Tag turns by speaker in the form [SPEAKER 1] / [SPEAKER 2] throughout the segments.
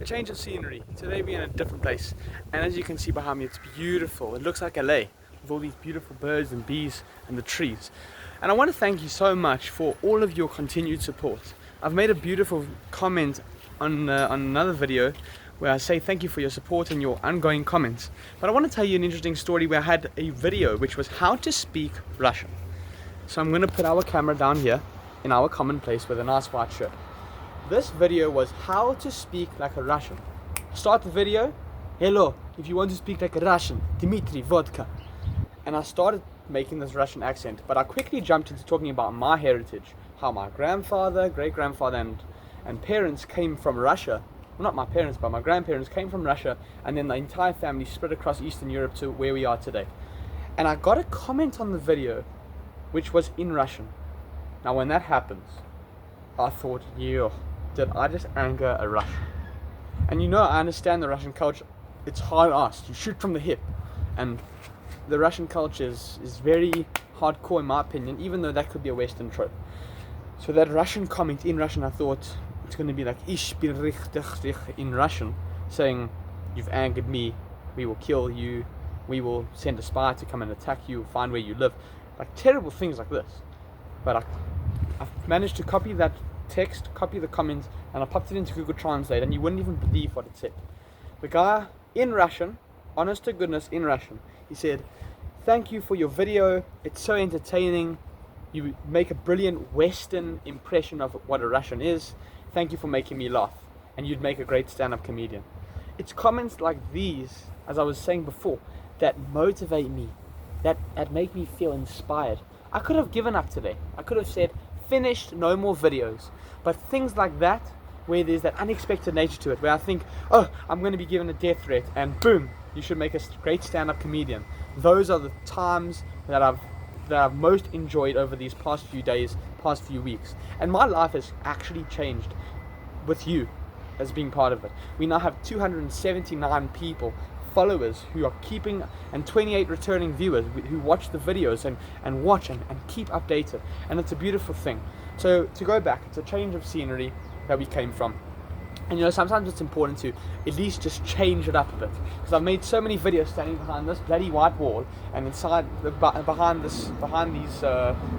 [SPEAKER 1] change of scenery. Today we're in a different place, and as you can see behind me, it's beautiful. It looks like LA with all these beautiful birds and bees and the trees. And I want to thank you so much for all of your continued support. I've made a beautiful comment on another video where I say thank you for your support and your ongoing comments. But I want to tell you an interesting story where I had a video which was how to speak Russian. So I'm going to put our camera down here in our common place with a nice white shirt. This video was how to speak like a Russian. Start the video, hello, if you want to speak like a Russian, Dmitry, vodka. And I started making this Russian accent, but I quickly jumped into talking about my heritage, how my grandfather, great-grandfather and parents came from Russia. Well, not my parents, but my grandparents came from Russia, and then the entire family spread across Eastern Europe to where we are today. And I got a comment on the video which was in Russian. Now when that happens, I thought, yeah, did I just anger a Russian? And you know, I understand the Russian culture. It's hard-assed. You shoot from the hip. And the Russian culture is very hardcore in my opinion, even though that could be a Western trope. So that Russian comment in Russian, I thought it's going to be like Ich bin richtig in Russian, saying you've angered me, we will kill you, we will send a spy to come and attack you, find where you live. Like terrible things like this. But I've managed to copy that text, copy the comments, and I popped it into Google Translate, and you wouldn't even believe what it said. The guy in Russian, honest to goodness in Russian, he said, thank you for your video, it's so entertaining, you make a brilliant Western impression of what a Russian is, thank you for making me laugh, and you'd make a great stand-up comedian. It's comments like these, as I was saying before, that motivate me, that make me feel inspired. I could have given up today. I could have said, finished, no more videos. But things like that, where there's that unexpected nature to it, where I think, oh, I'm going to be given a death threat, and boom, you should make a great stand-up comedian. Those are the times that I've most enjoyed over these past few days, past few weeks. And my life has actually changed with you as being part of it. We now have 279 people, followers who are keeping, and 28 returning viewers who watch the videos and watch and keep updated, and it's a beautiful thing. So to go back, it's a change of scenery that we came from, and you know, sometimes it's important to at least just change it up a bit, because I've made so many videos standing behind this bloody white wall and inside behind these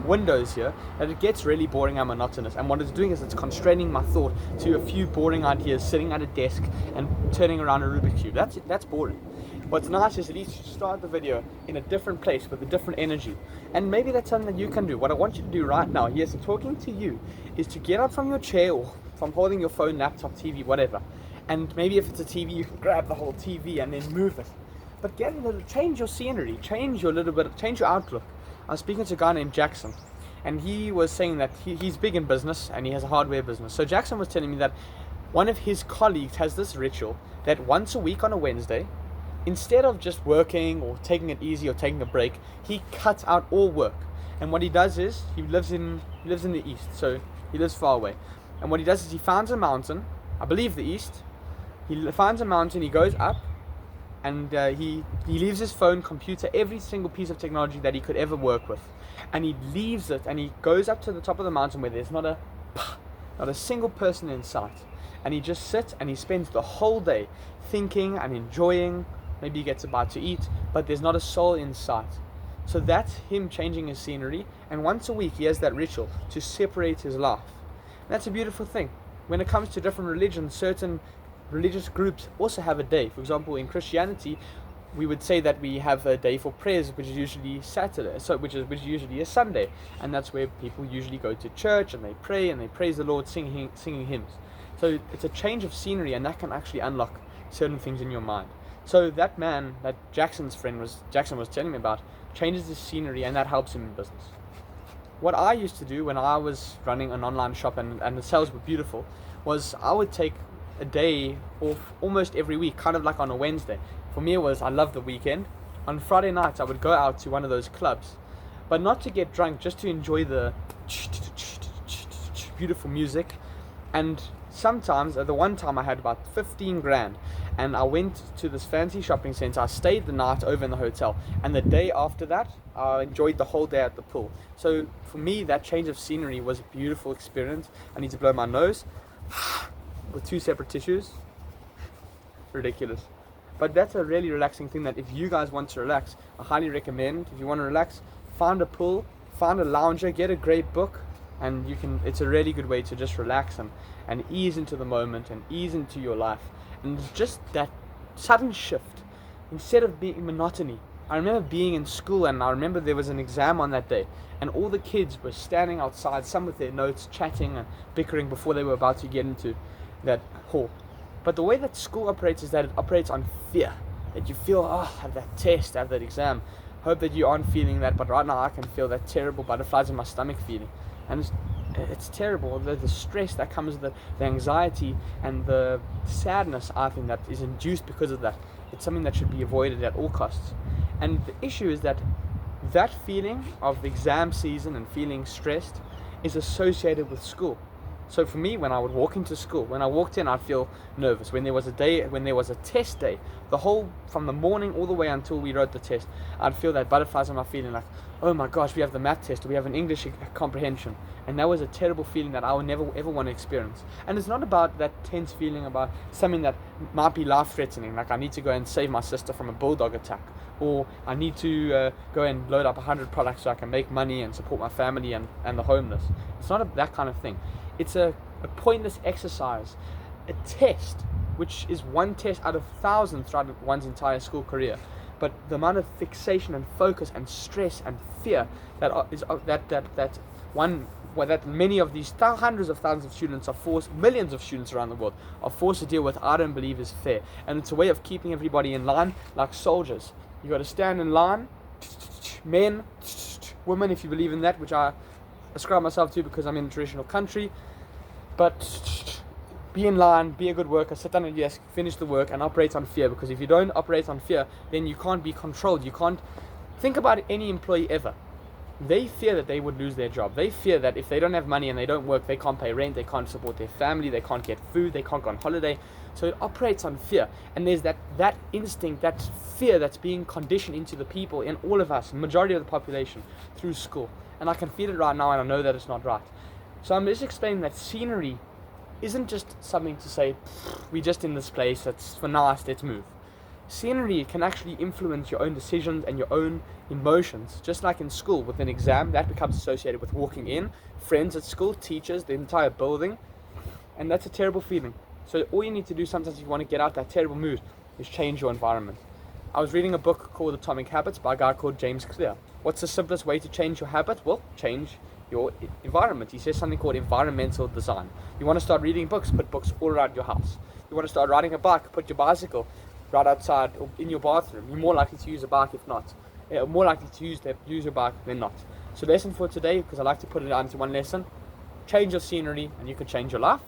[SPEAKER 1] windows here that it gets really boring and monotonous, and what it's doing is it's constraining my thought to a few boring ideas sitting at a desk and turning around a Rubik's Cube. That's boring. What's nice is at least you start the video in a different place with a different energy, and maybe that's something that you can do. What I want you to do right now, yes, talking to you, is to get up from your chair or from holding your phone, laptop, TV, whatever, and maybe if it's a TV, you can grab the whole TV and then move it. But change your scenery, change your outlook. I was speaking to a guy named Jackson, and he was saying that he's big in business and he has a hardware business. So Jackson was telling me that one of his colleagues has this ritual that once a week on a Wednesday, instead of just working or taking it easy or taking a break, he cuts out all work. And what he does is he lives in the east, so he lives far away. And what he does is he finds a mountain, I believe the east. He finds a mountain, he goes up, and he leaves his phone, computer, every single piece of technology that he could ever work with, and he leaves it, and he goes up to the top of the mountain where there's not a single person in sight, and he just sits and he spends the whole day thinking and enjoying. Maybe he gets a bite to eat, but there's not a soul in sight. So that's him changing his scenery, and once a week he has that ritual to separate his life. And that's a beautiful thing. When it comes to different religions, certain religious groups also have a day. For example, in Christianity, we would say that we have a day for prayers, which is usually Saturday, which is usually a Sunday, and that's where people usually go to church and they pray and they praise the Lord, singing hymns. So it's a change of scenery, and that can actually unlock certain things in your mind. So that man, that Jackson was telling me about, changes his scenery, and that helps him in business. What I used to do when I was running an online shop and the sales were beautiful, was I would take a day off almost every week, kind of like on a Wednesday. For me, I love the weekend. On Friday nights, I would go out to one of those clubs, but not to get drunk, just to enjoy the beautiful music. And sometimes, the one time I had about 15 grand, and I went to this fancy shopping center. I stayed the night over in the hotel, and the day after that I enjoyed the whole day at the pool. So for me, that change of scenery was a beautiful experience. I need to blow my nose with 2 separate tissues. ridiculous. But that's a really relaxing thing that if you guys want to relax, I highly recommend. If you want to relax, find a pool, find a lounger, get a great book, and it's a really good way to just relax and ease into the moment and ease into your life. And just that sudden shift, instead of being monotony. I remember being in school, and I remember there was an exam on that day, and all the kids were standing outside, some with their notes, chatting and bickering before they were about to get into that hall. But the way that school operates is that it operates on fear. That you feel, I have that test, I have that exam. Hope that you aren't feeling that, but right now I can feel that terrible butterflies in my stomach feeling. And it's terrible, the stress that comes with it, the anxiety and the sadness, I think, that is induced because of that. It's something that should be avoided at all costs. And the issue is that feeling of exam season and feeling stressed is associated with school. So for me, when I would walk into school, when I walked in, I'd feel nervous. When there was a test day, from the morning all the way until we wrote the test, I'd feel that butterflies on my feeling, like, oh my gosh, we have the math test, or we have an English comprehension. And that was a terrible feeling that I would never ever want to experience. And it's not about that tense feeling about something that might be life-threatening, like I need to go and save my sister from a bulldog attack, or I need to go and load up 100 products so I can make money and support my family and the homeless. It's not that kind of thing. It's a pointless exercise, a test, which is one test out of thousands throughout one's entire school career. But the amount of fixation and focus and stress and fear that many of these hundreds of thousands of students are forced, millions of students around the world are forced to deal with, I don't believe is fair. And it's a way of keeping everybody in line like soldiers. You got to stand in line, men, women, if you believe in that, which I ascribe myself to because I'm in a traditional country. But be in line, be a good worker, sit down at your desk, finish the work, and operate on fear. Because if you don't operate on fear, then you can't be controlled. You can't think about any employee ever. They fear that they would lose their job. They fear that if they don't have money and they don't work, they can't pay rent, they can't support their family, they can't get food, they can't go on holiday. So it operates on fear. And there's that instinct, that fear that's being conditioned into the people, in all of us, majority of the population, through school. And I can feel it right now, and I know that it's not right. So I'm just explaining that scenery isn't just something to say, we're just in this place, it's for nice, let's move. Scenery can actually influence your own decisions and your own emotions. Just like in school, with an exam, that becomes associated with walking in, friends at school, teachers, the entire building. And that's a terrible feeling. So all you need to do sometimes if you want to get out that terrible mood is change your environment. I was reading a book called Atomic Habits by a guy called James Clear. What's the simplest way to change your habit? Well, change your environment. He says something called environmental design. You want to start reading books, put books all around your house. You want to start riding a bike, put your bicycle right outside or in your bathroom. You're more likely to use a bike if not. More likely to use your bike than not. So lesson for today, because I like to put it down to one lesson, change your scenery and you can change your life.